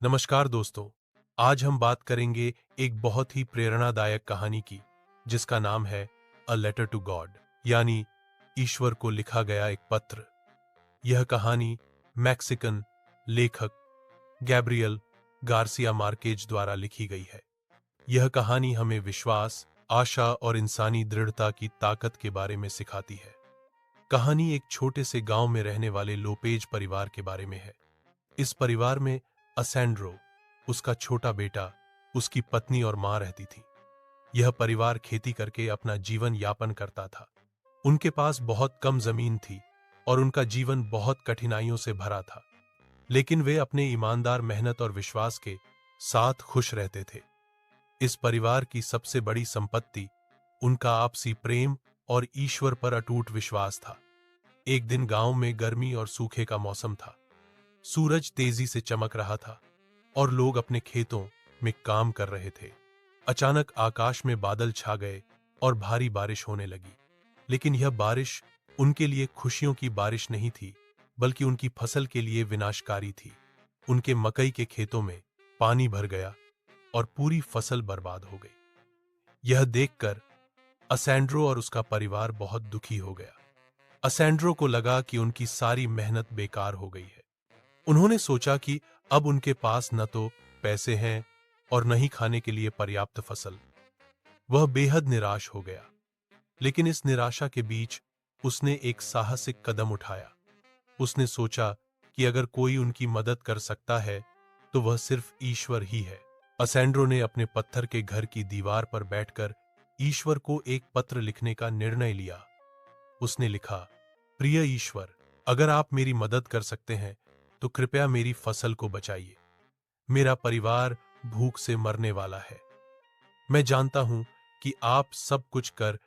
नमस्कार दोस्तों। आज हम बात करेंगे एक बहुत ही प्रेरणादायक कहानी की, जिसका नाम है अ लेटर टू गॉड, यानी ईश्वर को लिखा गया एक पत्र। यह कहानी मैक्सिकन लेखक गैब्रियल गार्सिया मार्केज द्वारा लिखी गई है। यह कहानी हमें विश्वास, आशा और इंसानी दृढ़ता की ताकत के बारे में सिखाती है। कहानी एक छोटे से गांव में रहने वाले लोपेज परिवार के बारे में है। इस परिवार में असेंड्रो, उसका छोटा बेटा, उसकी पत्नी और मां रहती थी। यह परिवार खेती करके अपना जीवन यापन करता था। उनके पास बहुत कम जमीन थी और उनका जीवन बहुत कठिनाइयों से भरा था, लेकिन वे अपने ईमानदार मेहनत और विश्वास के साथ खुश रहते थे। इस परिवार की सबसे बड़ी संपत्ति उनका आपसी प्रेम और ईश्वर पर अटूट विश्वास था। एक दिन गांव में गर्मी और सूखे का मौसम था। सूरज तेजी से चमक रहा था और लोग अपने खेतों में काम कर रहे थे। अचानक आकाश में बादल छा गए और भारी बारिश होने लगी। लेकिन यह बारिश उनके लिए खुशियों की बारिश नहीं थी, बल्कि उनकी फसल के लिए विनाशकारी थी। उनके मकई के खेतों में पानी भर गया और पूरी फसल बर्बाद हो गई। यह देखकर असेंड्रो और उसका परिवार बहुत दुखी हो गया। असेंड्रो को लगा कि उनकी सारी मेहनत बेकार हो गई है। उन्होंने सोचा कि अब उनके पास न तो पैसे हैं और न ही खाने के लिए पर्याप्त फसल। वह बेहद निराश हो गया। लेकिन इस निराशा के बीच उसने एक साहसिक कदम उठाया। उसने सोचा कि अगर कोई उनकी मदद कर सकता है तो वह सिर्फ ईश्वर ही है। असेंड्रो ने अपने पत्थर के घर की दीवार पर बैठकर ईश्वर को एक पत्र लिखने का निर्णय लिया। उसने लिखा, प्रिय ईश्वर, अगर आप मेरी मदद कर सकते हैं तो कृपया मेरी फसल को बचाइए। मेरा परिवार भूख से मरने वाला है। मैं जानता हूं कि आप सब कुछ कर